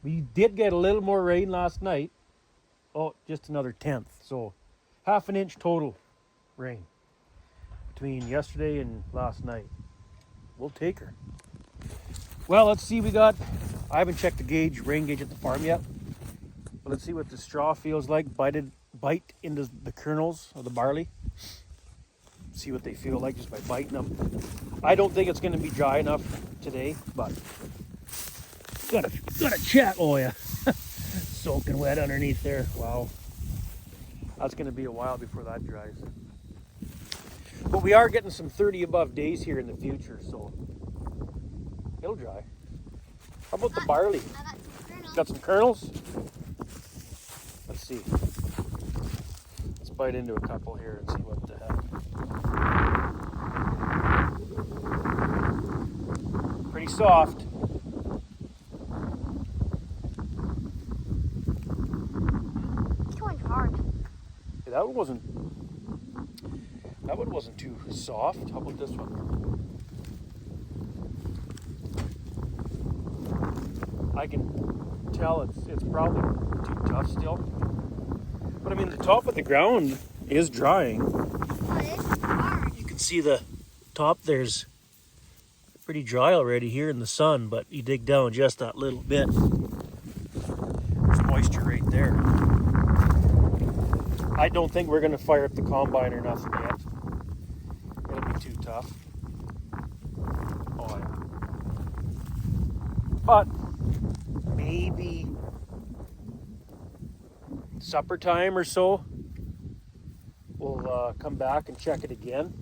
We did get a little more rain last night. Oh, just another 1/10. So half an inch total rain between yesterday and last night. We'll take her. Well, let's see. I haven't checked the rain gauge at the farm yet. But let's see what the straw feels like. Bite into the kernels of the barley. See what they feel like just by biting them. I don't think it's going to be dry enough today, but gotta check. Oh yeah, soaking wet underneath there. Wow, that's going to be a while before that dries. But we are getting some 30 above days here in the future, so it'll dry. How about the barley? Got some kernels? Let's see. Let's bite into a couple here and see what the heck. Pretty soft. It's going hard. Yeah, that one wasn't too soft. How about this one? I can tell it's probably too tough still. But I mean, the top of the ground is drying. But it's hard. You can see the top there's pretty dry already here in the sun, but you dig down just that little bit. There's moisture right there. I don't think we're going to fire up the combine or nothing yet. It'll be too tough. Oh, yeah. But maybe supper time or so, we'll come back and check it again.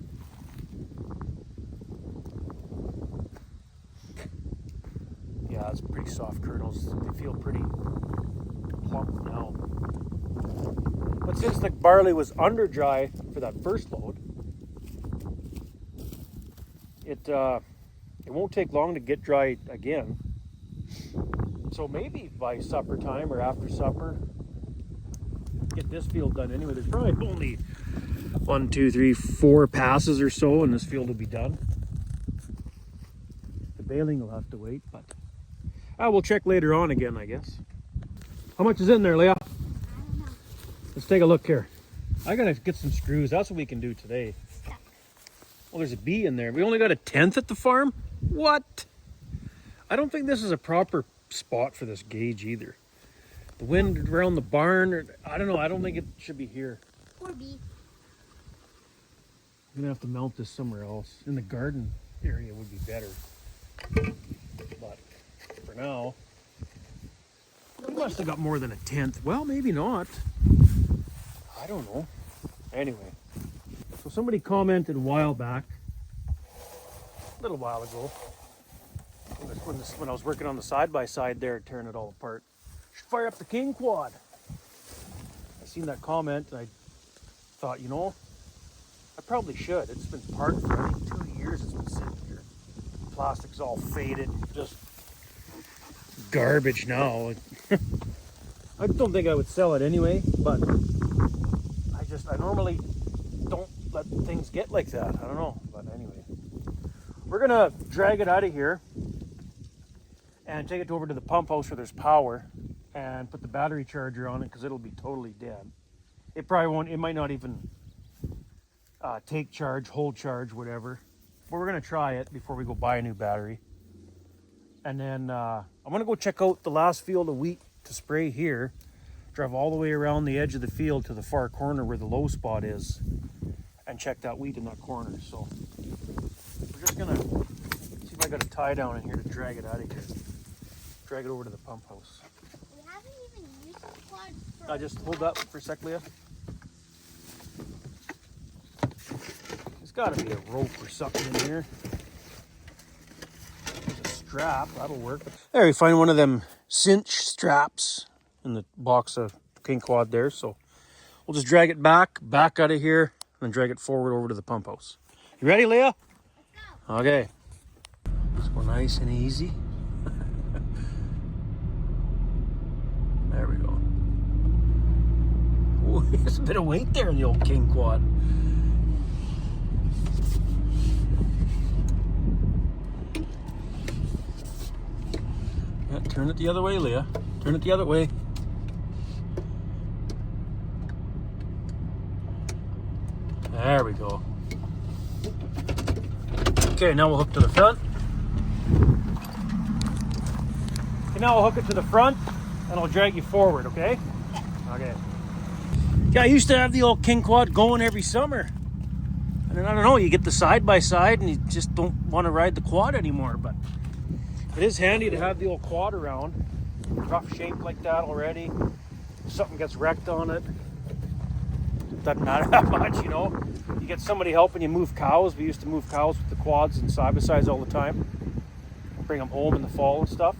Yeah, it's pretty soft kernels. They feel pretty plump now. But since the barley was under dry for that first load, it won't take long to get dry again. So maybe by supper time or after supper, get this field done anyway. There's probably only 1, 2, 3, 4 passes or so, and this field will be done. The baling will have to wait, but we'll check later on again, I guess. How much is in there, Leah? I don't know. Let's take a look here. I gotta get some screws. That's what we can do today. Well, there's a bee in there. We only got a 1/10 at the farm? What? I don't think this is a proper spot for this gauge either. The wind around the barn, I don't know. I don't think it should be here. Poor bee. I'm gonna have to mount this somewhere else. In the garden area would be better. But for now, we must have got more than a 1/10. Well, maybe not. I don't know. Anyway, so somebody commented a while back, a little while ago, when I was working on the side-by-side there, tearing it all apart. Should fire up the King Quad. I seen that comment and I thought, I probably should. It's been parked for I think 2 years. It's been sitting here. Plastic's all faded, just garbage now. I don't think I would sell it anyway, but I normally don't let things get like that. I don't know, but anyway. We're gonna drag it out of here and take it over to the pump house where there's power and put the battery charger on it because it'll be totally dead. It probably won't, it might not even take charge, hold charge, whatever. But we're gonna try it before we go buy a new battery. And then I'm gonna go check out the last field of wheat to spray here. Drive all the way around the edge of the field to the far corner where the low spot is and check that wheat in that corner. So we're just gonna see if I got a tie down in here to drag it out of here. Drag it over to the pump house. We haven't even used the quad for I just hold that for a sec, Leah. There's gotta be a rope or something in here. There's a strap, that'll work. There, we find one of them cinch straps in the box of King Quad there. So we'll just drag it back out of here, and then drag it forward over to the pump house. You ready, Leah? Let's go. Okay. Just go nice and easy. There we go. Ooh, there's a bit of weight there in the old King Quad. Yeah, turn it the other way, Leah. Turn it the other way. There we go. Okay, now we'll hook to the front. Okay, now I'll hook it to the front and I'll drag you forward, okay? Okay. Yeah, I used to have the old king quad going every summer. And then I don't know, you get the side by side and you just don't want to ride the quad anymore, but it is handy to have the old quad around. Rough shape like that already. If something gets wrecked on it, doesn't matter that much, you know. You get somebody helping you move cows. We used to move cows with the quads and side-by-sides all the time. Bring them home in the fall and stuff.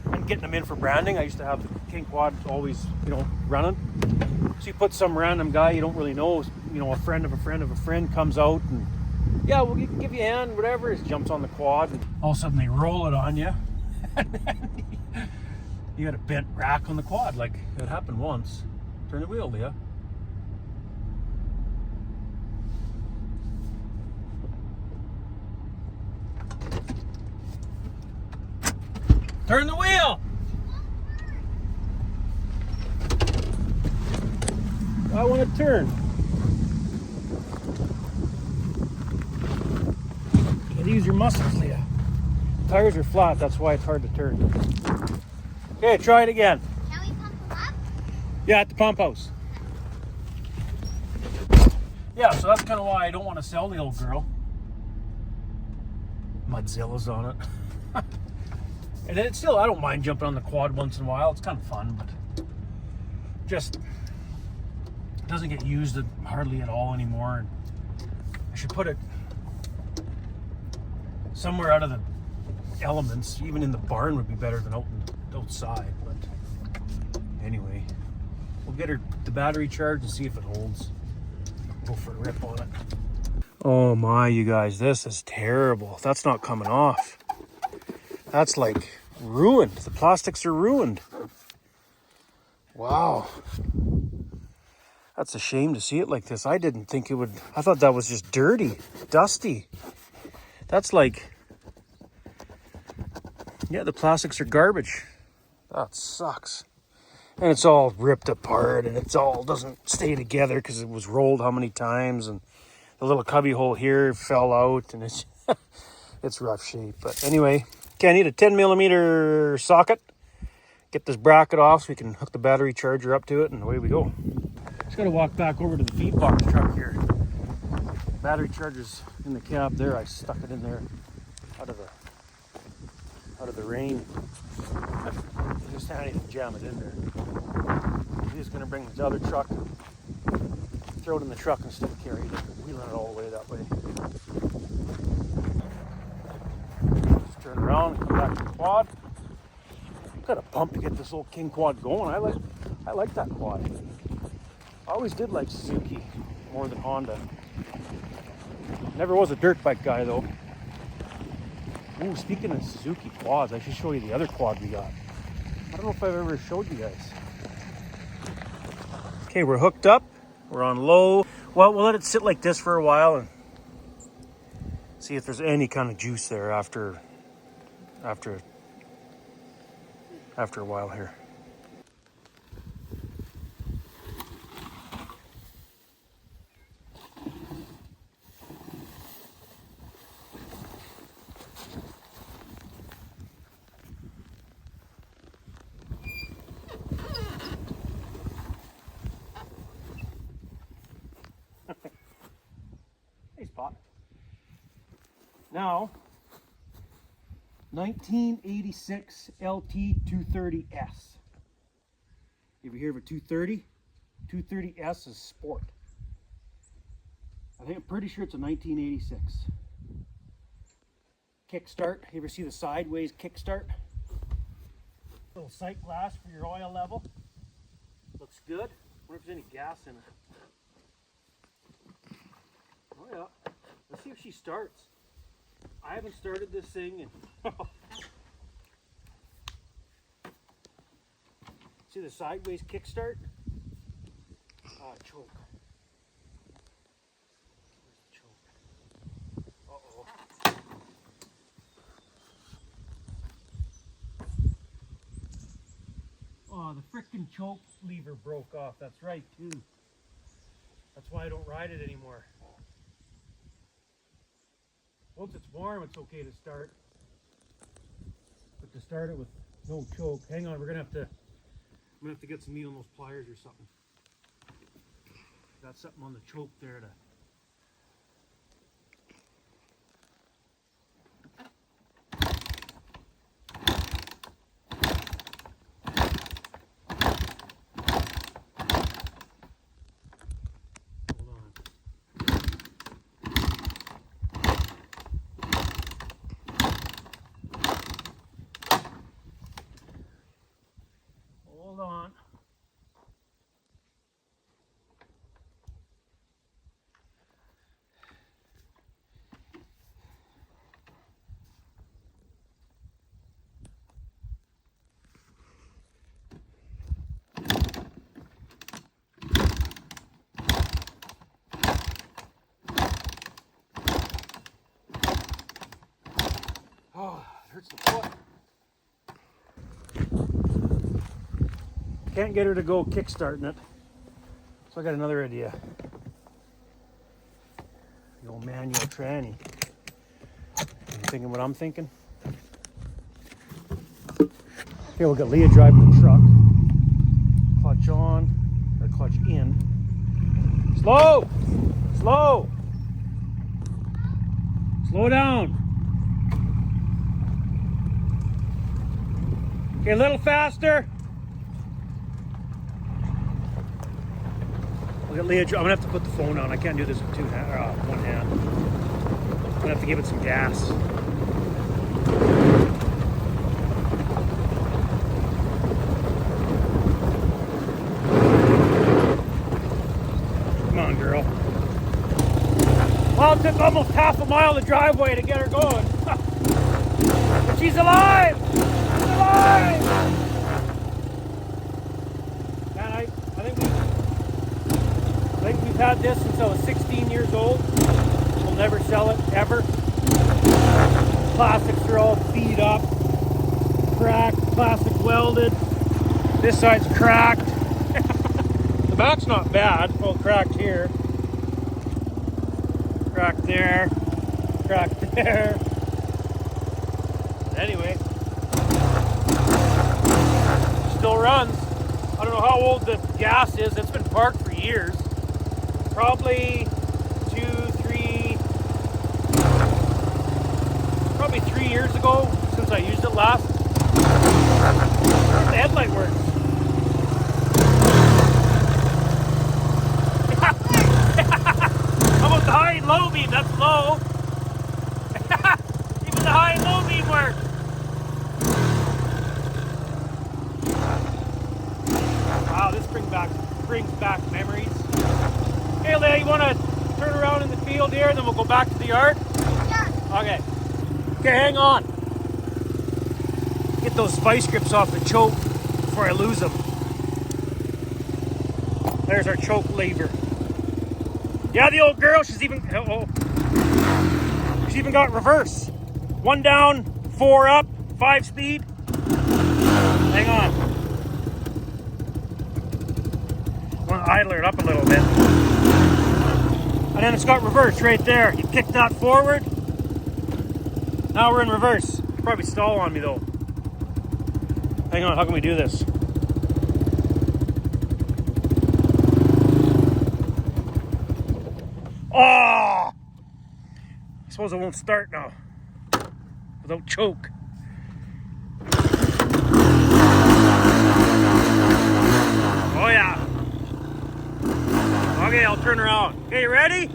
And getting them in for branding. I used to have the king quad always, you know, running. So you put some random guy you don't really know, you know, a friend of a friend of a friend comes out and, yeah, we'll give you a hand, whatever. He jumps on the quad and all of a sudden they roll it on you. And then you got a bent rack on the quad. Like, it happened once. Turn the wheel, Leah. Turn the wheel! I want to turn. You gotta use your muscles, Leah. Tires are flat, that's why it's hard to turn. Okay, try it again. Can we pump them up? Yeah, at the pump house. Yeah, so that's kind of why I don't want to sell the old girl. Mudzilla's on it. And it's still, I don't mind jumping on the quad once in a while. It's kind of fun, but just doesn't get used hardly at all anymore. And I should put it somewhere out of the elements. Even in the barn would be better than outside. But anyway, we'll get her the battery charged and see if it holds. Go for a rip on it. Oh my, you guys, this is terrible. That's not coming off. That's like ruined. The plastics are ruined. Wow. That's a shame to see it like this. I didn't think it would. I thought that was just dirty, dusty. That's like, yeah, the plastics are garbage. That sucks. And it's all ripped apart and it's all doesn't stay together because it was rolled how many times, and the little cubby hole here fell out and it's it's rough shape. But anyway, okay, I need a 10mm socket. Get this bracket off so we can hook the battery charger up to it, and away we go. Just gotta walk back over to the feed box truck here. Battery charger's in the cab there. I stuck it in there out of the rain. Just handy to jam it in there. I'm just gonna bring this other truck, throw it in the truck instead of carrying it, wheeling it all the way that way. Just turn around, come back to the quad. Got a pump to get this old king quad going. I like that quad. I always did like Suzuki more than Honda. Never was a dirt bike guy though. Ooh, speaking of Suzuki quads, I should show you the other quad we got. I don't know if I've ever showed you guys. Okay, we're hooked up. We're on low. Well, we'll let it sit like this for a while and see if there's any kind of juice there after a while here. Hey, Spot. Now, 1986 LT 230S. You ever hear of a 230? 230S is sport. I'm pretty sure it's a 1986. Kickstart. You ever see the sideways kickstart? Little sight glass for your oil level. Looks good. Wonder if there's any gas in it. Oh yeah. Let's see if she starts. I haven't started this thing and see the sideways kickstart? Ah, choke. Where's the choke? Uh-oh. Oh, the frickin' choke lever broke off. That's right, too. That's why I don't ride it anymore. Once it's warm, it's okay to start. But to start it with no choke, hang on, I'm gonna have to get some meat on those pliers or something. Got something on the choke there to. Hold on. Oh, it hurts the foot. Can't get her to go kick-starting it. So I got another idea. The old manual tranny. You thinking what I'm thinking? Here, we'll get Leah driving the truck. Clutch on, or clutch in. Slow! Slow! Slow down. Okay, a little faster. We'll get Leah. I'm gonna have to put the phone on. I can't do this with one hand. I'm gonna have to give it some gas. Come on, girl. Well, it took almost half a mile of driveway to get her going. But she's alive! She's alive! Man, I think we've had this since I was 16 years old. We'll never sell it, ever. Plastics are all beat up, cracked, plastic welded. This side's cracked. The back's not bad. Well, cracked here. Cracked there. Cracked there. Anyway. Still runs. I don't know how old the gas is. It's been parked for years. Probably 3 years ago since I used it last. The headlight works. How about the high and low beam? That's low. Even the high and low beam work. Wow, this brings back memories. Hey, Leah, you want to turn around in the field here, and then we'll go back to the yard? Yeah. Okay. Okay, hang on. Get those vice grips off the choke before I lose them. There's our choke lever. Yeah, the old girl, she's even got reverse. 1 down, 4 up, 5 speed. Hang on. I want to idle it up a little bit. And then it's got reverse right there. You kick that forward. Now we're in reverse. You'll probably stall on me though. Hang on, how can we do this? Oh! I suppose it won't start now. Without choke. Oh yeah. Okay, I'll turn around. Okay, you ready?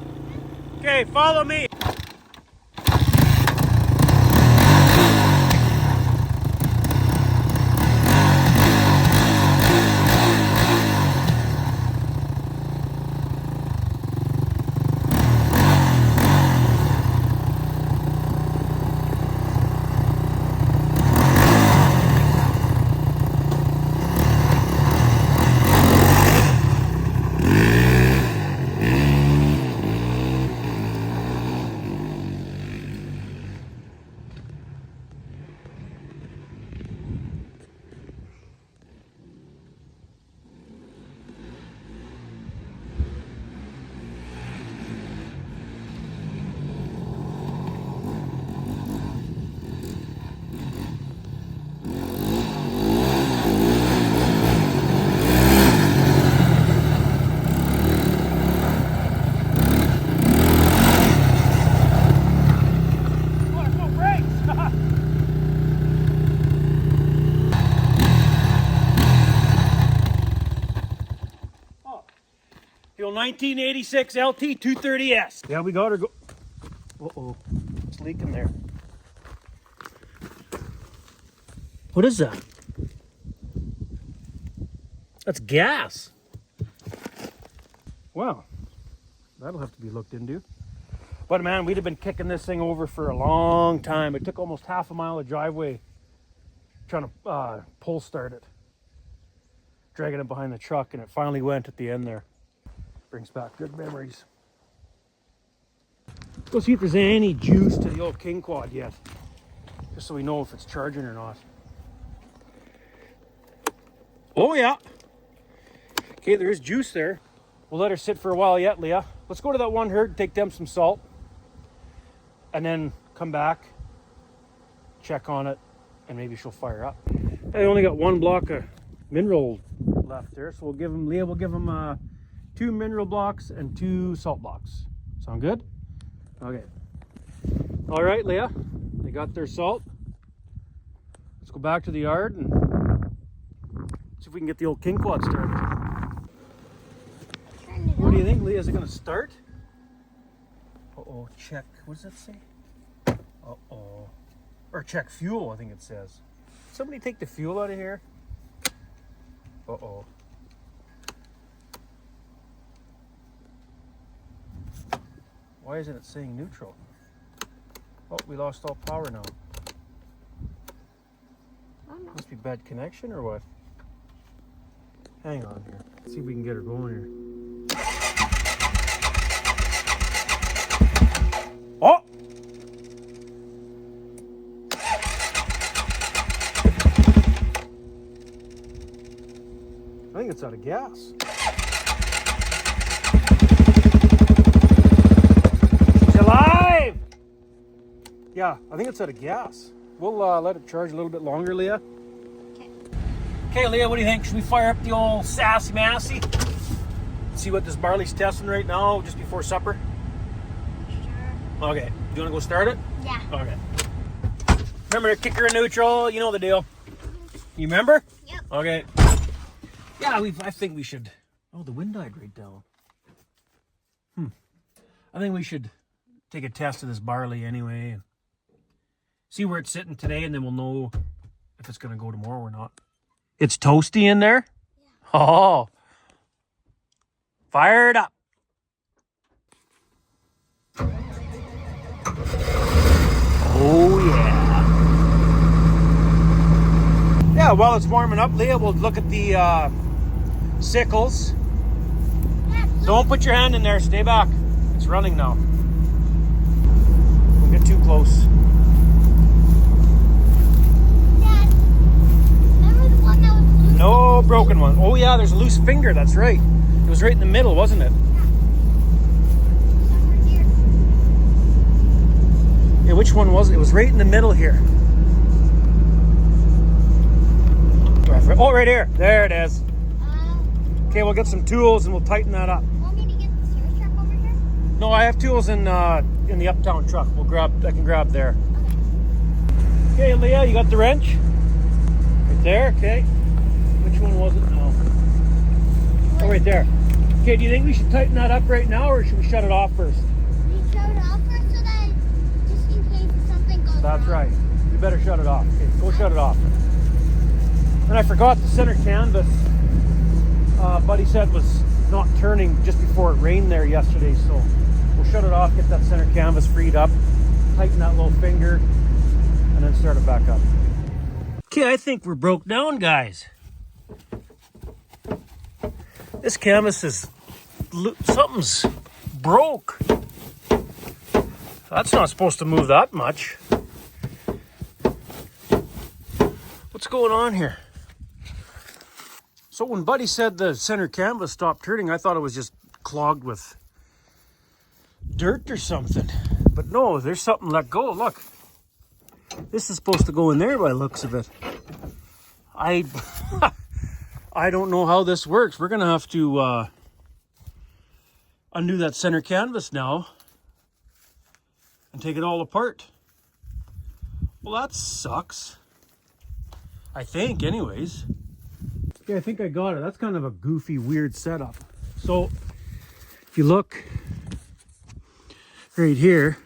Okay, follow me. 1986 LT 230S. Yeah, we got her go. Uh-oh, it's leaking there. What is that? That's gas. Wow, that'll have to be looked into. But man, we'd have been kicking this thing over for a long time. It took almost half a mile of driveway trying to pull start it, dragging it behind the truck, and it finally went at the end there. Brings back good memories. Let's go see if there's any juice to the old King Quad yet, just so we know if it's charging or not. Oh yeah. Okay, there is juice there. We'll let her sit for a while yet, Leah. Let's go to that one herd, take them some salt, and then come back, check on it, and maybe she'll fire up. I only got one block of mineral left there, so we'll give them, Leah, we'll give them 2 mineral blocks and 2 salt blocks. Sound good? Okay. All right, Leah, they got their salt. Let's go back to the yard and see if we can get the old King Quad started. What do you think, Leah? Is it going to start? Uh-oh, check. What does that say? Uh-oh. Or check fuel, I think it says. Somebody take the fuel out of here. Uh-oh. Why isn't it saying neutral? Oh, we lost all power now. Oh, no. Must be bad connection or what? Hang on here. Let's see if we can get her going here. Oh! I think it's out of gas. She's alive! Yeah, I think it's out of gas. We'll let it charge a little bit longer, Leah. Okay, Leah, what do you think? Should we fire up the old Sassy Massey? See what this Barley's testing right now, just before supper? Sure. Okay. Do you want to go start it? Yeah. Okay. Remember to kick her in neutral. You know the deal. You remember? Yep. Okay. Yeah, I think we should. Oh, the wind died right down. I think we should take a test of this Barley anyway. And see where it's sitting today, and then we'll know if it's going to go tomorrow or not. It's toasty in there? Yeah. Oh. Fired up. Oh, yeah. Yeah, while it's warming up, Leah, we'll look at the sickles. Don't put your hand in there. Stay back. It's running now. Don't get too close. Dad, remember the one that was loose? No broken one. Oh, yeah, there's a loose finger. That's right. It was right in the middle, wasn't it? Somewhere here. Yeah, which one was it? It was right in the middle here. Oh, right here. There it is. Okay, we'll get some tools and we'll tighten that up. Want me to get the service truck over here? No, I have tools in the uptown truck. I can grab there. Okay, Leah, you got the wrench? Right there, okay. Which one was it now? Oh, right there. Okay, do you think we should tighten that up right now, or should we shut it off first? We shut it off first so that just in case something goes That's wrong. right. You better shut it off. Okay, go shut it off. And I forgot the center canvas. Buddy said was not turning just before it rained there yesterday, so we'll shut it off, get that center canvas freed up, tighten that little finger, and then start it back up. Okay, I think we're broke down, guys. This canvas is, something's broke. That's not supposed to move that much. What's going on here? So when Buddy said the center canvas stopped turning, I thought it was just clogged with dirt or something. But no, there's something let go. Look, this is supposed to go in there by the looks of it. I don't know how this works. We're gonna have to undo that center canvas now and take it all apart. Well, that sucks. I think, anyways. Okay, I think I got it. That's kind of a goofy, weird setup. So if you look right here,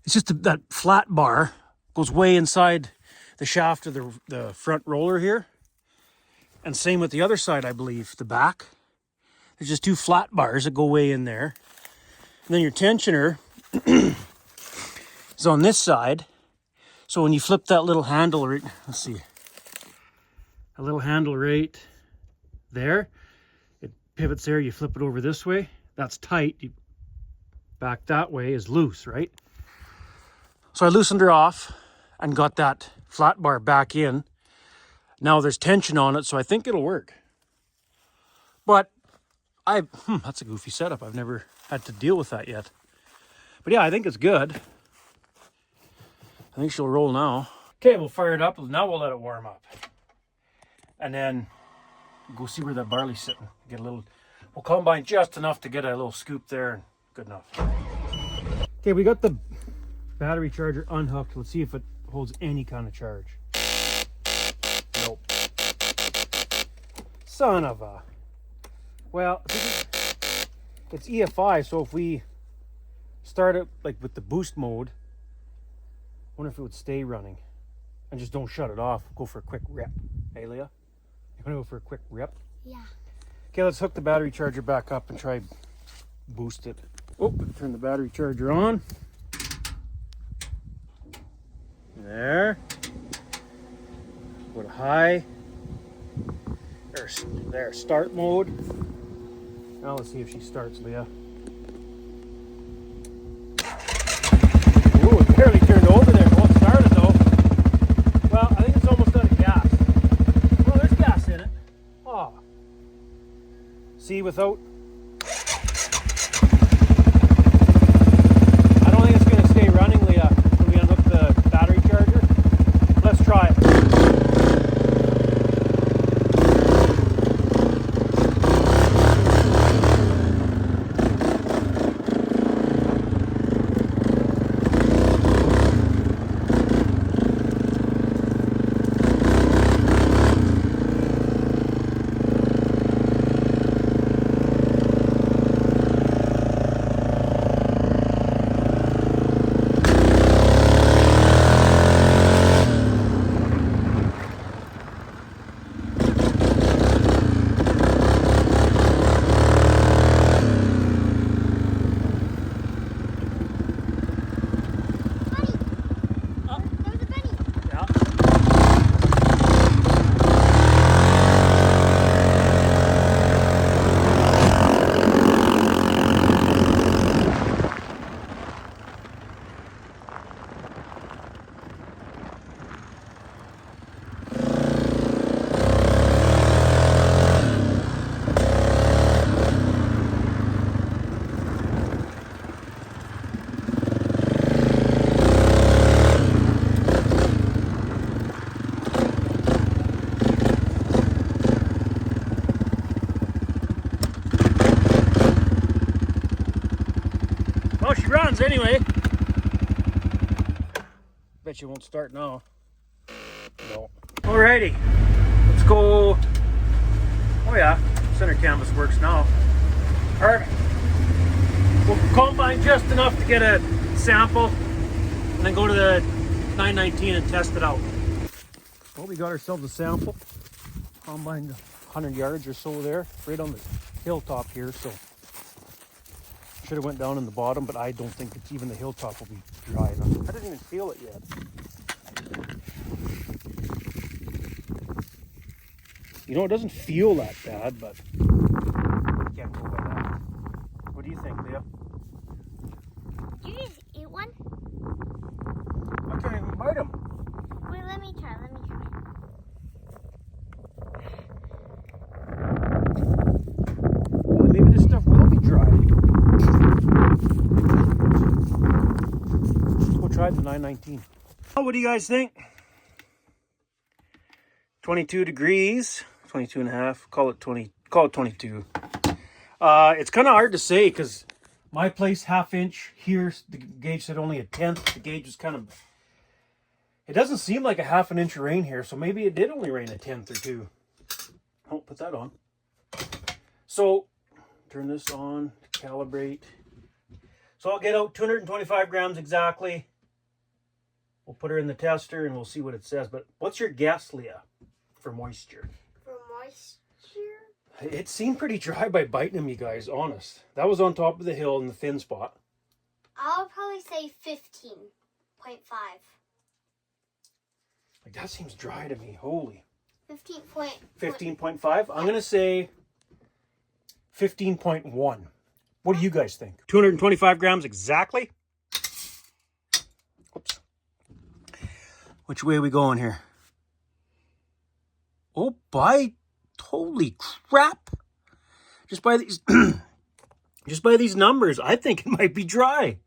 it's just that flat bar goes way inside the shaft of the front roller here. And same with the other side, I believe, the back. There's just two flat bars that go way in there. And then your tensioner is on this side. So when you flip that little handle right, let's see, a little handle right there, it pivots there, you flip it over this way, that's tight. You back that way is loose, right? So I loosened her off and got that flat bar back in. Now there's tension on it, so I think it'll work. But that's a goofy setup. I've never had to deal with that yet. But yeah, I think it's good. I think she'll roll now. Okay, we'll fire it up. Now we'll let it warm up. And then go see where that barley's sitting. Get a little, we'll combine just enough to get a little scoop there, and good enough. Okay, we got the battery charger unhooked. Let's see if it holds any kind of charge. Nope. Son of a... Well, it's EFI, so if we start it like with the boost mode, I wonder if it would stay running. And just don't shut it off. Go for a quick rip. Hey, Leah? You want to go for a quick rip? Yeah. Okay, let's hook the battery charger back up and try boost it. Oh, turn the battery charger on. There. Go to high. There, start mode. Now let's see if she starts, Leah. Ooh, it barely turned over there. Won't start it though. Well, I think it's almost out of gas. Well, there's gas in it. Oh. See, without... I don't think it's going to stay running, Leah, when we unhook the battery charger. Let's try it. Well, she runs anyway. Bet she won't start now. No. Alrighty. Let's go. Oh yeah, center canvas works now. Perfect. We'll combine just enough to get a sample and then go to the 919 and test it out. Well, we got ourselves a sample. Combined 100 yards or so there, right on the hilltop here, so should have went down in the bottom, but I don't think it's even the hilltop will be dry enough. I didn't even feel it yet. You know, it doesn't feel that bad, but I can't go by that. What do you think, Leah? Did you just eat one? I can't even bite them. Wait, let me try. Well, maybe this stuff will be dry. Let's go try the 919. Oh, what do you guys think? 22 degrees, 22 and a half, call it 22. It's kind of hard to say because my place half inch here, the gauge said only a tenth. The gauge was kind of, it doesn't seem like a half an inch of rain here, so maybe it did only rain a tenth or two. Oh, put that on. So turn this on, calibrate. So I'll get out 225 grams exactly. We'll put her in the tester and we'll see what it says. But what's your guess, Leah, for moisture? For moisture? It seemed pretty dry by biting him, you guys, honest. That was on top of the hill in the thin spot. I'll probably say 15.5. Like, that seems dry to me. Holy. 15.5. I'm going to say 15.1. What do you guys think? 225 grams exactly? Oops. Which way are we going here? Oh, holy crap. Just by these just by these numbers, I think it might be dry.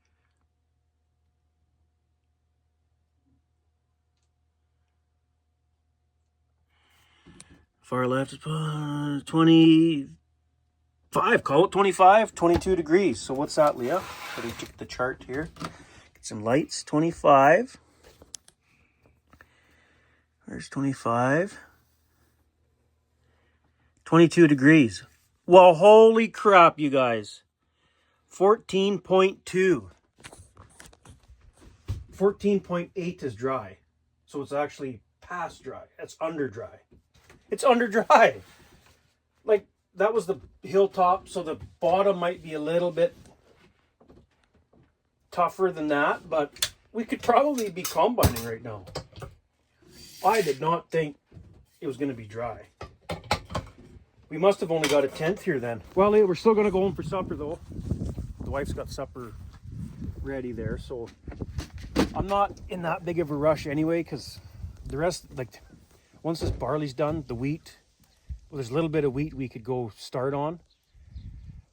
Far left is 25. Call it 25, 22 degrees. So what's that, Leah? Let me check the chart here. Get some lights. 25. There's 25. 22 degrees. Well, holy crap, you guys. 14.2. 14.8 is dry. So it's actually past dry. It's under dry. It's under dry. Like, that was the hilltop, so the bottom might be a little bit tougher than that, but we could probably be combining right now. I did not think it was going to be dry. We must have only got a tenth here then. Well, we're still going to go home for supper, though. The wife's got supper ready there, so I'm not in that big of a rush anyway, because the rest, like, once this barley's done, the wheat, well, there's a little bit of wheat we could go start on,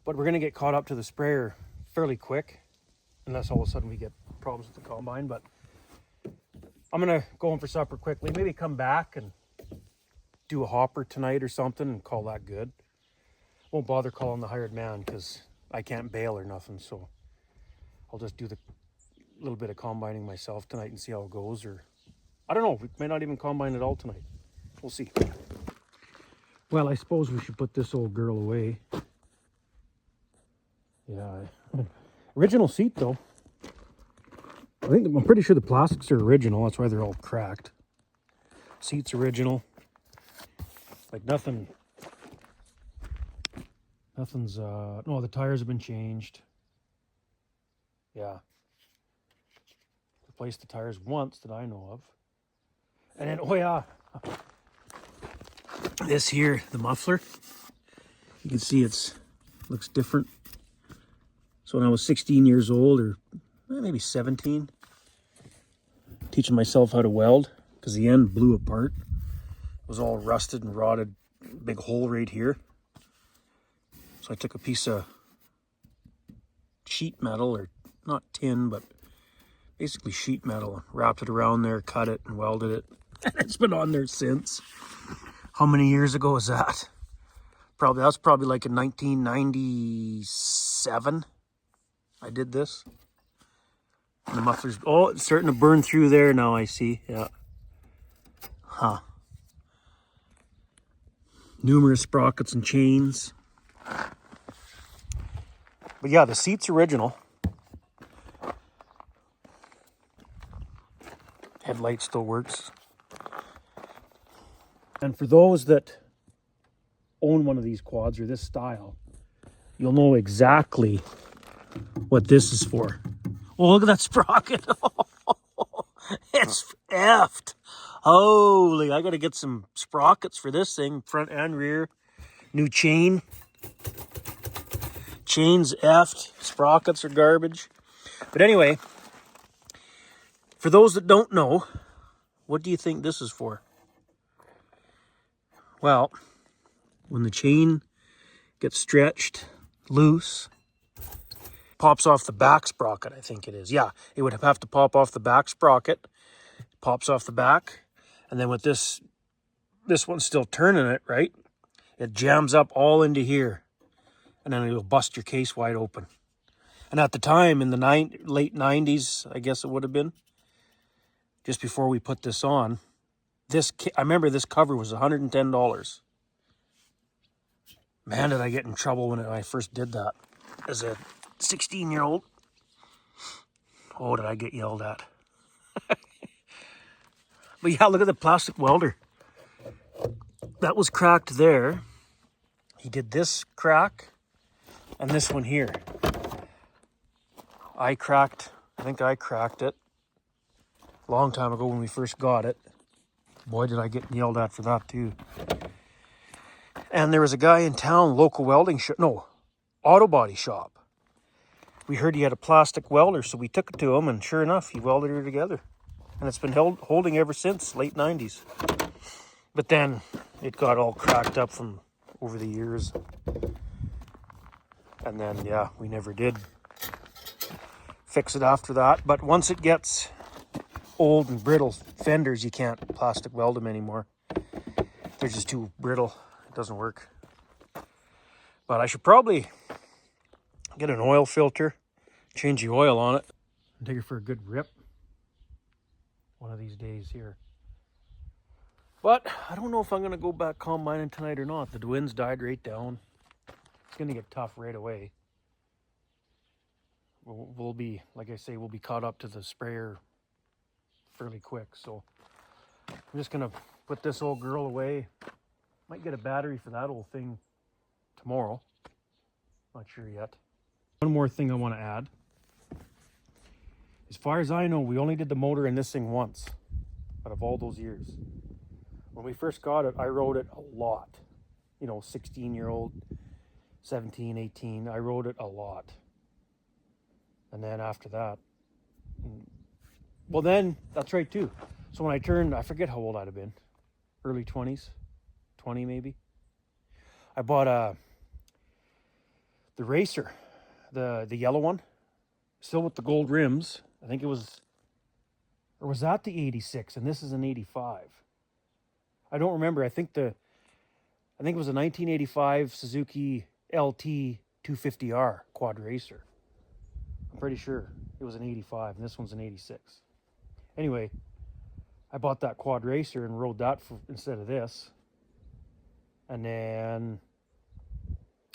but we're going to get caught up to the sprayer fairly quick, unless all of a sudden we get problems with the combine. But I'm going to go home for supper quickly, maybe come back and do a hopper tonight or something and call that good. Won't bother calling the hired man because I can't bale or nothing, so I'll just do the little bit of combining myself tonight and see how it goes. Or I don't know, we may not even combine at all tonight. We'll see. Well, I suppose we should put this old girl away. Yeah. Original seat, though. I'm pretty sure the plastics are original. That's why they're all cracked. Seat's original. Like nothing's, no, the tires have been changed. Yeah. Replaced the tires once that I know of. And then, oh yeah. This here, the muffler, you can see looks different. So when I was 16 years old, or maybe 17, teaching myself how to weld, because the end blew apart. It was all rusted and rotted, big hole right here. So I took a piece of sheet metal, or not tin, but basically sheet metal, wrapped it around there, cut it and welded it. And it's been on there since. How many years ago was that? That's probably like in 1997. I did this. And the muffler's, oh, it's starting to burn through there now, I see. Yeah. Huh. Numerous sprockets and chains. But yeah, the seat's original. Headlight still works. And for those that own one of these quads or this style, you'll know exactly what this is for. Oh, look at that sprocket. It's effed. Holy, I got to get some sprockets for this thing, front and rear. New chain. Chain's effed. Sprockets are garbage. But anyway, for those that don't know, what do you think this is for? Well, when the chain gets stretched loose, pops off the back sprocket, I think it is. Yeah, it would have to pop off the back sprocket. Pops off the back. And then with this one's still turning it, right? It jams up all into here. And then it'll bust your case wide open. And at the time, in the late 90s, I guess it would have been, just before we put this on, I remember this cover was $110. Man, did I get in trouble when I first did that as a 16-year-old. Oh, did I get yelled at. But yeah, look at the plastic welder. That was cracked there. He did this crack and this one here. I think I cracked it a long time ago when we first got it. Boy, did I get yelled at for that too. And there was a guy in town, local welding shop, no, auto body shop. We heard he had a plastic welder, so we took it to him, and sure enough, he welded her together. And it's been holding ever since, late 90s. But then it got all cracked up from over the years. And then, yeah, we never did fix it after that. But once it gets old and brittle fenders, you can't plastic weld them anymore. They're just too brittle. It doesn't work. But I should probably get an oil filter, change the oil on it, and take it for a good rip one of these days here. But I don't know if I'm going to go back combining tonight or not. The winds died right down. It's going to get tough right away. We'll be, like I say, we'll be caught up to the sprayer fairly quick. So I'm just going to put this old girl away. Might get a battery for that old thing tomorrow. Not sure yet. One more thing I want to add. As far as I know, we only did the motor in this thing once out of all those years. When we first got it, I rode it a lot. 16-year-old, 17, 18, I rode it a lot. And then after that, well then, that's right too. So when I turned, I forget how old I'd have been, early 20s, 20 maybe. I bought the racer, the yellow one, still with the gold rims. I think it was, or was that the 86? And this is an 85. I don't remember. I think it was a 1985 Suzuki LT 250R quad racer. I'm pretty sure it was an 85, and this one's an 86. Anyway, I bought that quad racer and rode that instead of this. And then,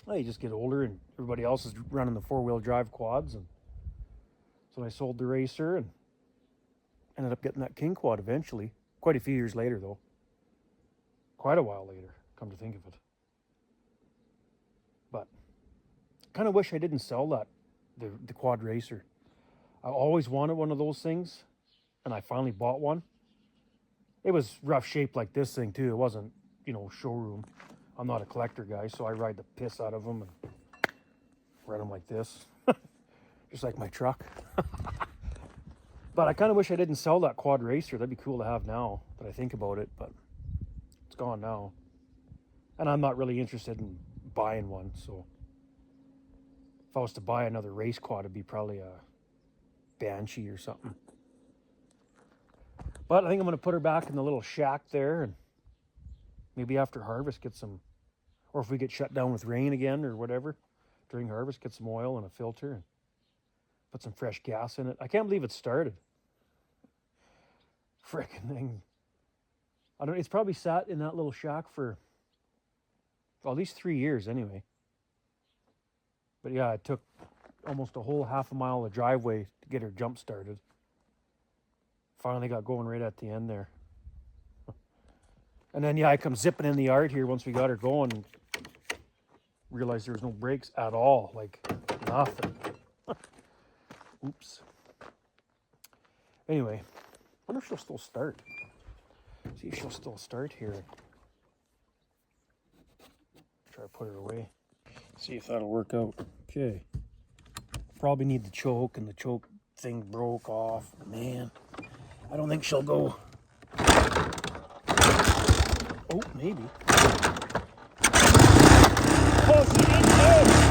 well, you just get older, and everybody else is running the four-wheel drive quads, and so I sold the racer and ended up getting that King quad eventually. Quite a few years later, though. Quite a while later, come to think of it. But I kind of wish I didn't sell that, the quad racer. I always wanted one of those things, and I finally bought one. It was rough shape like this thing too. It wasn't, showroom. I'm not a collector guy, so I ride the piss out of them and ride them like this. Just like my truck. But I kind of wish I didn't sell that quad racer. That'd be cool to have now that I think about it, but it's gone now. And I'm not really interested in buying one, so if I was to buy another race quad, it'd be probably a Banshee or something. But I think I'm going to put her back in the little shack there, and maybe after harvest get some, or if we get shut down with rain again or whatever, during harvest, get some oil and a filter and put some fresh gas in it. I can't believe it started. Frickin' thing. It's probably sat in that little shack for at least 3 years anyway. But yeah, it took almost a whole half a mile of driveway to get her jump started. Finally got going right at the end there. And then, yeah, I come zipping in the yard here once we got her going and realized there was no brakes at all. Like, nothing. Oops. Anyway, I wonder if she'll still start. See if she'll still start here. Try to put her away. See if that'll work out. Okay. Probably need the choke, and the choke thing broke off. Man, I don't think she'll go. Oh, maybe. Oh, she didn't go.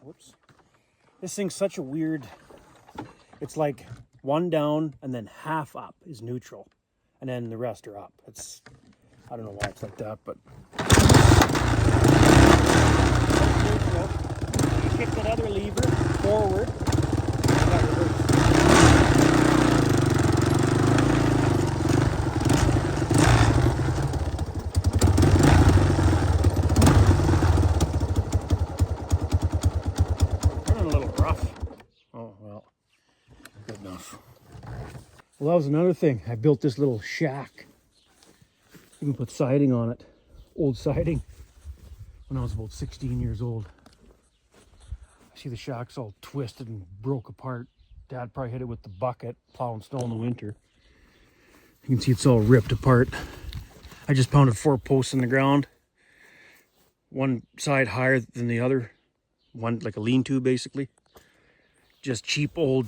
Whoops. This thing's such a weird, it's like one down, and then half up is neutral. And then the rest are up. It's, I don't know why it's like that, but. Neutral. You kick that other lever forward. That reverse. Running a little rough. Oh, well, good enough. Well, that was another thing. I built this little shack. Even put siding on it. Old siding. When I was about 16 years old. I see the shack's all twisted and broke apart. Dad probably hit it with the bucket, plowing snow in the winter. You can see it's all ripped apart. I just pounded 4 posts in the ground. One side higher than the other. One like a lean-to basically. Just cheap old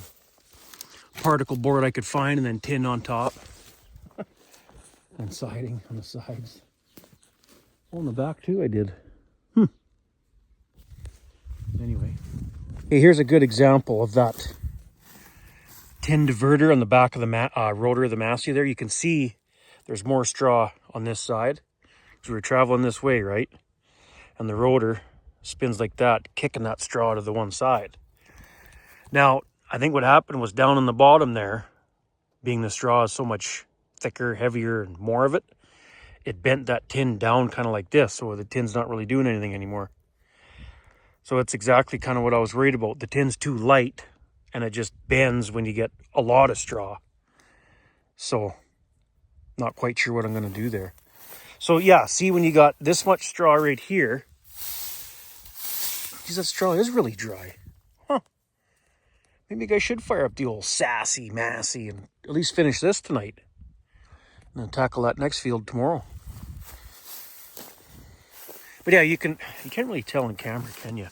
particle board I could find, and then tin on top. And siding on the sides. Oh, in the back too I did. Anyway. Hey, here's a good example of that tin diverter on the back of the rotor of the Massey there. You can see there's more straw on this side. Because we were traveling this way, right? And the rotor spins like that, kicking that straw to the one side. Now, I think what happened was down on the bottom there, being the straw is so much thicker, heavier, and more of it, it bent that tin down kind of like this, so the tin's not really doing anything anymore. So it's exactly kind of what I was worried about. The tin's too light, and it just bends when you get a lot of straw. So, not quite sure what I'm going to do there. So yeah, see when you got this much straw right here, geez, that straw is really dry. Huh. Maybe I should fire up the old Sassy Massey and at least finish this tonight. And then tackle that next field tomorrow. But yeah, you can't really tell on camera, can you?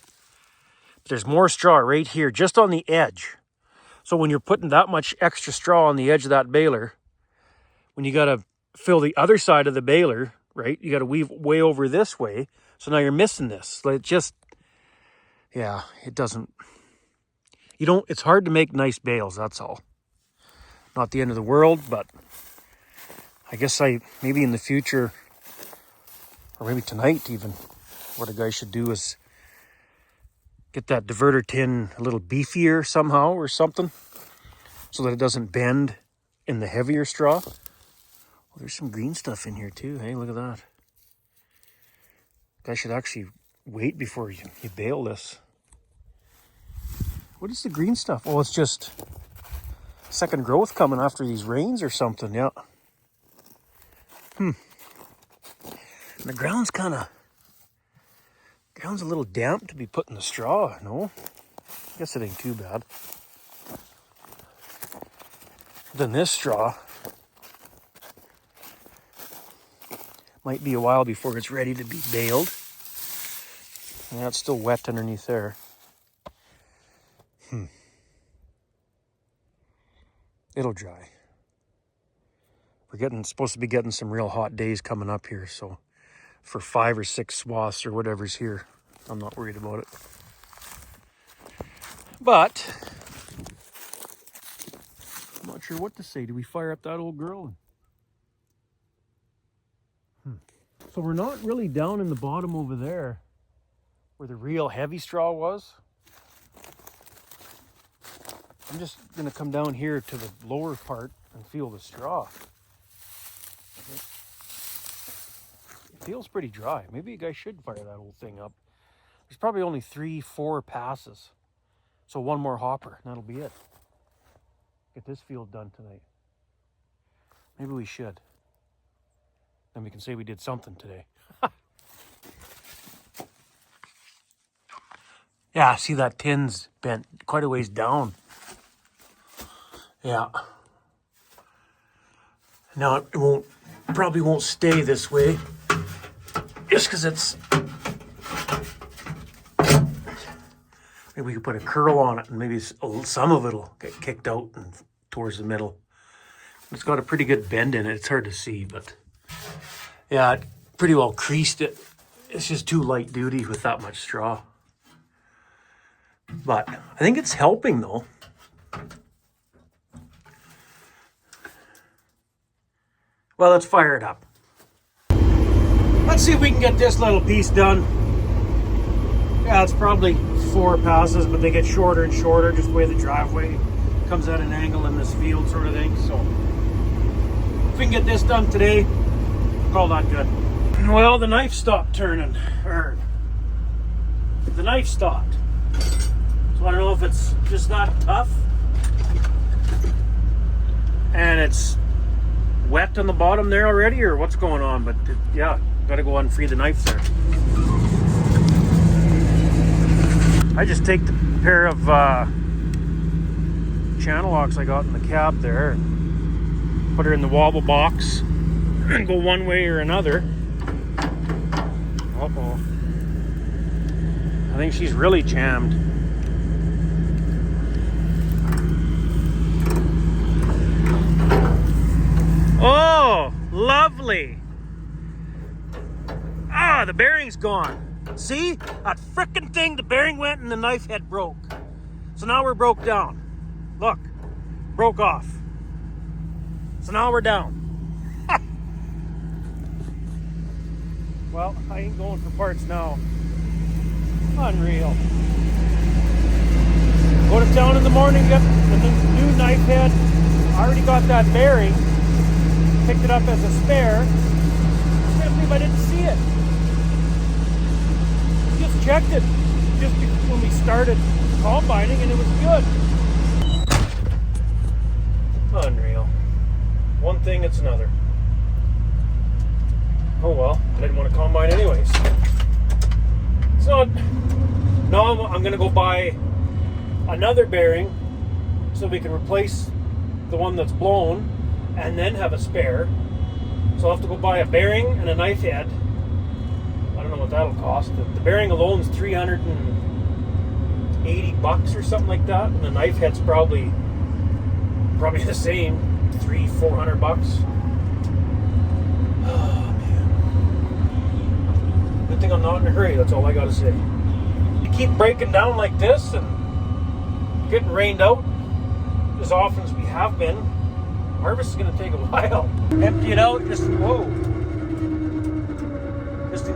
But there's more straw right here, just on the edge. So when you're putting that much extra straw on the edge of that baler, when you got to fill the other side of the baler, right, you got to weave way over this way. So now you're missing this. Like, just, yeah, it doesn't, it's hard to make nice bales, that's all. Not the end of the world, but I guess maybe in the future, or maybe tonight even, what a guy should do is get that diverter tin a little beefier somehow or something, so that it doesn't bend in the heavier straw. Well, there's some green stuff in here too. Hey, look at that. Guy should actually wait before you bale this. What is the green stuff? Oh, it's just second growth coming after these rains or something, yeah. And the ground's a little damp to be putting the straw, no? I guess it ain't too bad. Then this straw might be a while before it's ready to be baled. Yeah, it's still wet underneath there. It'll dry. We're supposed to be getting some real hot days coming up here, so for 5 or 6 swaths or whatever's here, I'm not worried about it. But I'm not sure what to say. Do we fire up that old girl? So we're not really down in the bottom over there where the real heavy straw was. I'm just going to come down here to the lower part and feel the straw. It feels pretty dry. Maybe you guys should fire that whole thing up. There's probably only 3-4 passes. So one more hopper, and that'll be it. Get this field done tonight. Maybe we should. Then we can say we did something today. Yeah, see that tin's bent quite a ways down. Yeah. Now it probably won't stay this way, just because it's. Maybe we could put a curl on it, and maybe some of it'll get kicked out and towards the middle. It's got a pretty good bend in it. It's hard to see, but yeah, it pretty well creased it. It's just too light duty with that much straw. But I think it's helping though. Well, let's fire it up. Let's see if we can get this little piece done. Yeah, it's probably 4 passes, but they get shorter and shorter just the way the driveway comes at an angle in this field sort of thing. So if we can get this done today, call that good. Well, the knife stopped turning. Or the knife stopped. So I don't know if it's just not tough and it's wet on the bottom there already or what's going on, but yeah, gotta go unfree the knife there. I just take the pair of channel locks I got in the cab there, put her in the wobble box and go one way or another. Uh-oh. I think she's really jammed. Oh, lovely. Ah, the bearing's gone. See? That frickin' thing, the bearing went and the knife head broke. So now we're broke down. Look, broke off. So now we're down. Well, I ain't going for parts now. Unreal. Go to town in the morning, get the new knife head. I already got that bearing. Picked it up as a spare. I can't believe I didn't see it. Just checked it just when we started combining and it was good. Unreal. One thing, it's another. Oh well, I didn't want to combine anyways. So now I'm going to go buy another bearing so we can replace the one that's blown and then have a spare. So I'll have to go buy a bearing and a knife head. I don't know what that'll cost. The bearing alone is $380 or something like that, and the knife head's probably the same, $300-400. Oh man! Good thing I'm not in a hurry. That's all I gotta say. You keep breaking down like this and getting rained out as often as we have been. Harvest is going to take a while. Empty it out, just in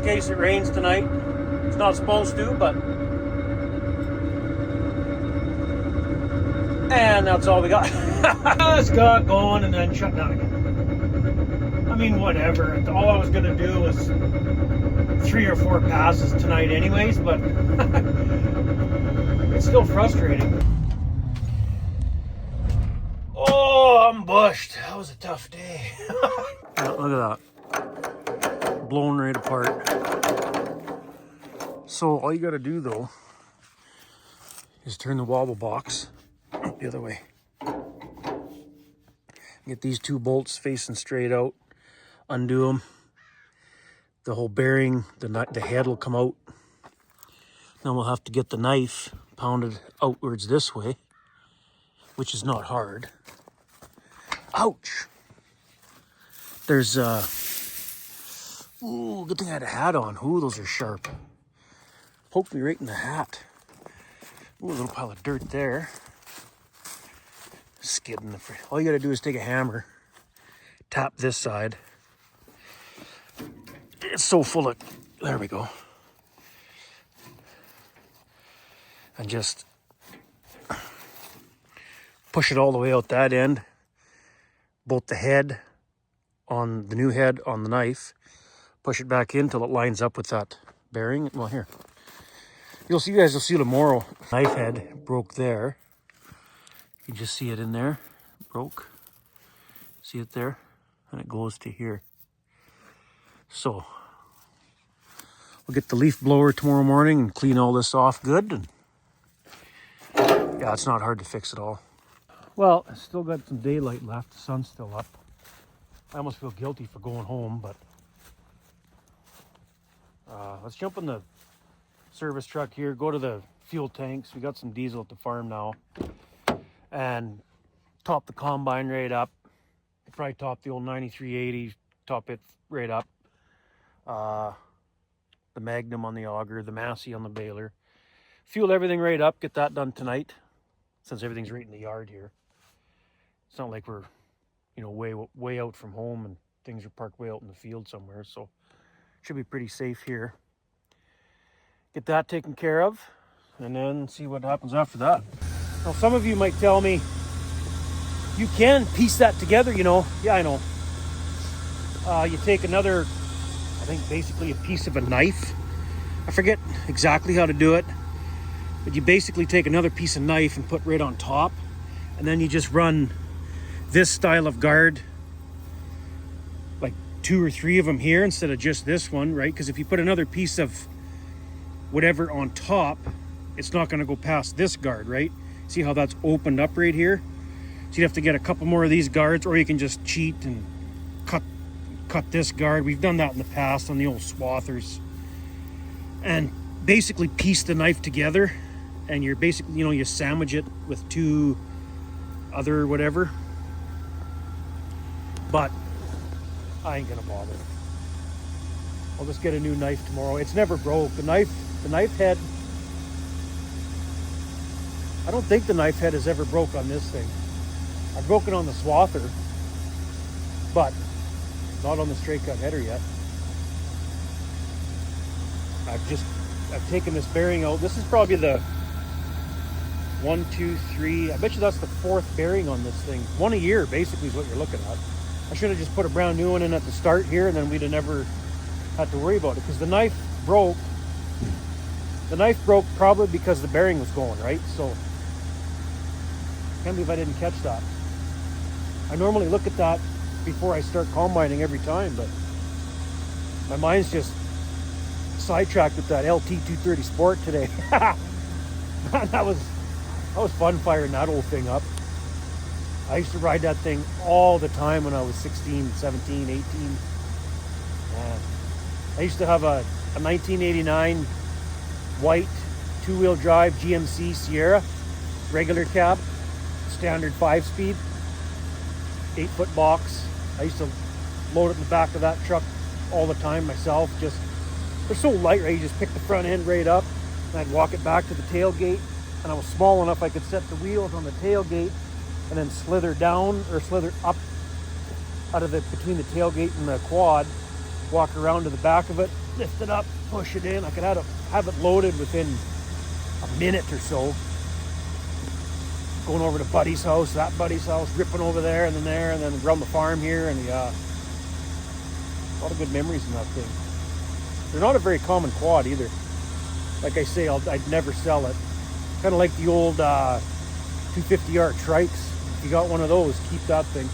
case it rains tonight. It's not supposed to, but. And that's all we got. Let's got going and then shut down again. I mean, whatever. All I was going to do was 3 or 4 passes tonight anyways, but it's still frustrating. Oh, I'm bushed. That was a tough day. Look at that. Blown right apart. So all you got to do though is turn the wobble box the other way. Get these 2 bolts facing straight out. Undo them. The whole bearing, the head will come out. Then we'll have to get the knife pounded outwards this way, which is not hard. Ouch! There's ooh, good thing I had a hat on. Ooh, those are sharp. Poked me right in the hat. Ooh, a little pile of dirt there. Skidding the all you gotta do is take a hammer, tap this side. It's so full of, there we go. And just push it all the way out that end. Bolt the head on the new head on the knife, push it back in till it lines up with that bearing. Well, here, you guys will see tomorrow. Knife head broke there. You can just see it in there, broke. See it there? And it goes to here. So we'll get the leaf blower tomorrow morning and clean all this off good. And yeah, it's not hard to fix at all. Well, I still got some daylight left. The sun's still up. I almost feel guilty for going home, but let's jump in the service truck here, go to the fuel tanks. We got some diesel at the farm now. And top the combine right up. Probably top the old 9380, top it right up. The Magnum on the auger, the Massey on the baler. Fuel everything right up, get that done tonight, since everything's right in the yard here. It's not like we're, way out from home and things are parked way out in the field somewhere, so should be pretty safe here. Get that taken care of, and then see what happens after that. Now, some of you might tell me, you can piece that together, you know. Yeah, I know. You take another, I think basically a piece of a knife. I forget exactly how to do it, but you basically take another piece of knife and put right on top, and then you just run this style of guard, like 2 or 3 of them here instead of just this one, right? Because if you put another piece of whatever on top, it's not going to go past this guard, right? See how that's opened up right here? So you'd have to get a couple more of these guards, or you can just cheat and cut this guard. We've done that in the past on the old swathers. And basically piece the knife together, and you're basically, you know, you sandwich it with 2 other whatever. But I ain't gonna bother. I'll just get a new knife tomorrow. It's never broke. The knife head, I don't think the knife head has ever broke on this thing. I've broken on the swather, but not on the straight cut header yet. I've taken this bearing out. This is probably the 1, 2, 3. I bet you that's the 4th bearing on this thing. 1 a year basically is what you're looking at. I should have just put a brand new one in at the start here, and then we'd have never had to worry about it, because the knife broke. The knife broke probably because the bearing was going, right? So can't believe I didn't catch that. I normally look at that before I start combining every time, but my mind's just sidetracked with that LT 230 Sport today. that was fun firing that old thing up. I used to ride that thing all the time when I was 16, 17, 18. Man. I used to have a 1989 white 2-wheel drive GMC Sierra, regular cab, standard 5-speed, 8-foot box. I used to load it in the back of that truck all the time myself. Just, they're so light, right? You just pick the front end right up, and I'd walk it back to the tailgate, and I was small enough I could set the wheels on the tailgate and then slither down or slither up out of between the tailgate and the quad, walk around to the back of it, lift it up, push it in. I could have it loaded within a minute or so. Going over to buddy's house, that buddy's house, ripping over there, and then around the farm here, and a lot of good memories in that thing. They're not a very common quad either. Like I say, I'd never sell it. Kind of like the old 250R trikes. If you got one of those, keep that thing.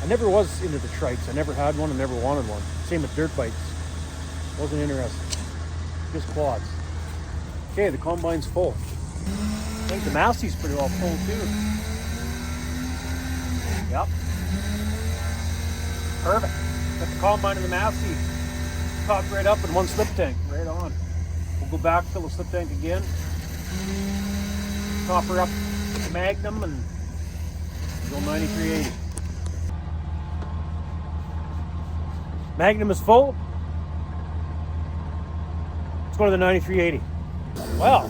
I never was into the trikes. I never had one and never wanted one. Same with dirt bikes. Wasn't interested. Just quads. Okay, the combine's full. I think the Massey's pretty well full too. Yep. Perfect. Got the combine and the Massey topped right up in one slip tank. Right on. We'll go back, fill the slip tank again. Top her up with the Magnum and go 9380. Magnum is full. Let's go to the 9380. Well,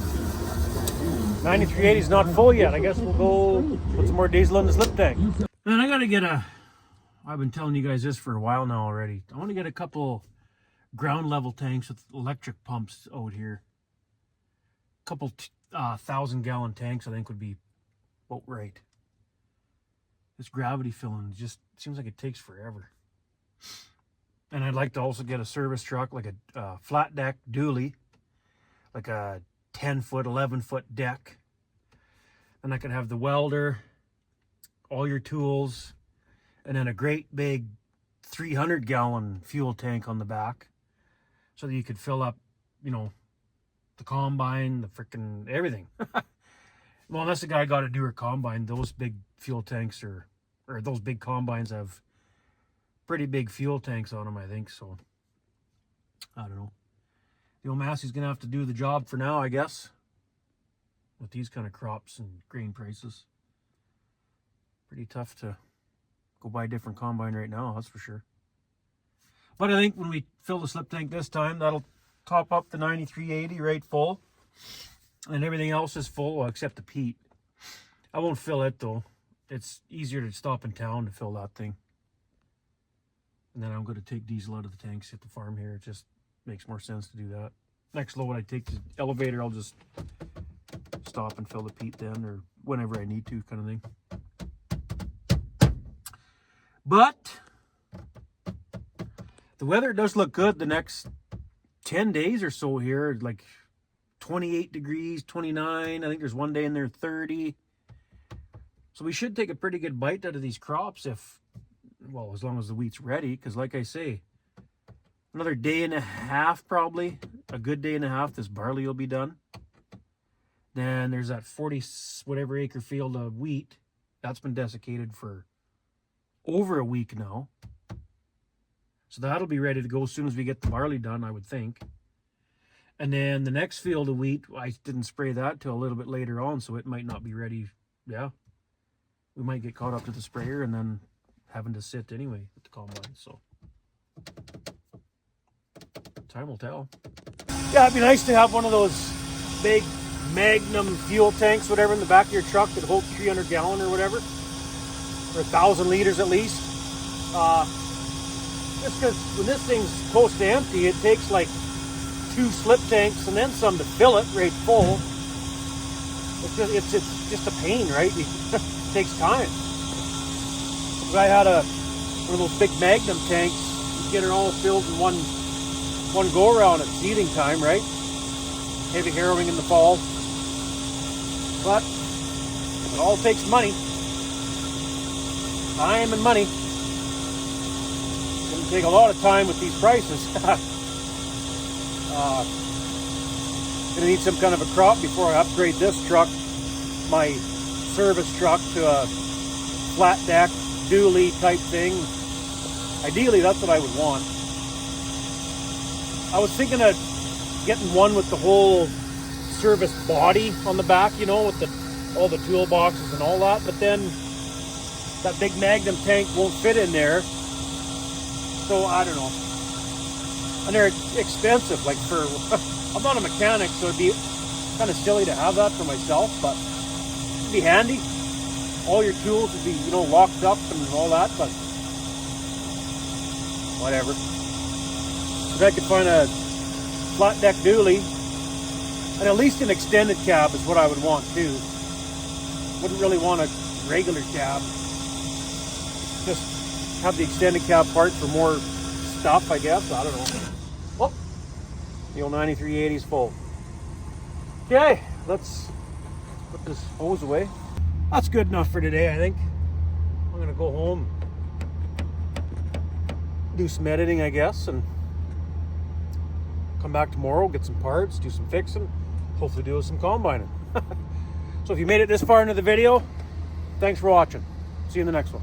9380 is not full yet. I guess we'll go put some more diesel in the slip tank. Man, I gotta get I've been telling you guys this for a while now already. I want to get a couple ground level tanks with electric pumps out here. A couple 1,000-gallon tanks I think would be about right. This gravity filling just seems like it takes forever. And I'd like to also get a service truck, like a flat deck dually, like a 10-foot, 11-foot deck. And I could have the welder, all your tools, and then a great big 300-gallon fuel tank on the back, so that you could fill up, you know, the combine, the freaking everything. Well, unless the guy got to do her combine, those big fuel tanks or those big combines have pretty big fuel tanks on them, I think. So I don't know. The old Massey's gonna have to do the job for now, I guess, with these kind of crops and grain prices. Pretty tough to go buy a different combine right now, that's for sure. But I think when we fill the slip tank this time, that'll top up the 9380 right full, and everything else is full, well, except the peat. I won't fill it though. It's easier to stop in town to fill that thing. And then I'm going to take diesel out of the tanks at the farm here. It just makes more sense to do that. Next load I take the elevator, I'll just stop and fill the peat then, or whenever I need to, kind of thing. But the weather does look good the next 10 days or so here, like 28 degrees, 29. I think there's one day in there 30. So we should take a pretty good bite out of these crops if, well, as long as the wheat's ready. Because like I say, another day and a half probably, a good day and a half, this barley will be done. Then there's that 40 whatever acre field of wheat. That's been desiccated for over a week now. So that'll be ready to go as soon as we get the barley done, I would think. And then the next field of wheat, I didn't spray that till a little bit later on, so it might not be ready. Yeah. We might get caught up to the sprayer and then having to sit anyway at the combine, so time will tell. Yeah, it'd be nice to have one of those big Magnum fuel tanks, whatever, in the back of your truck that holds 300 gallon or whatever, or 1,000 liters at least. Just because when this thing's close to empty, it takes like 2 slip tanks and then some to fill it right full. It's just a pain, right? It takes time. If I had one of those big Magnum tanks, you get it all filled in one go around at seeding time, right? Heavy harrowing in the fall. But it all takes money. Time and money. It's going to take a lot of time with these prices. Going to need some kind of a crop before I upgrade this truck, my service truck, to a flat deck dually type thing. Ideally, that's what I would want. I was thinking of getting one with the whole service body on the back, you know, with all the toolboxes and all that, but then that big Magnum tank won't fit in there. So I don't know. And they're expensive, like for I'm not a mechanic, so it'd be kind of silly to have that for myself, but it'd be handy. All your tools would be, you know, locked up and all that, but whatever. If I could find a flat deck dually, and at least an extended cab is what I would want too. Wouldn't really want a regular cab. Just have the extended cab part for more stuff, I guess. I don't know. Oh, the old 9380 is full. Okay, let's put this hose away. That's good enough for today, I think. I'm gonna go home, do some editing, I guess, and come back tomorrow, get some parts, do some fixing, hopefully do some combining. So if you made it this far into the video, thanks for watching. See you in the next one.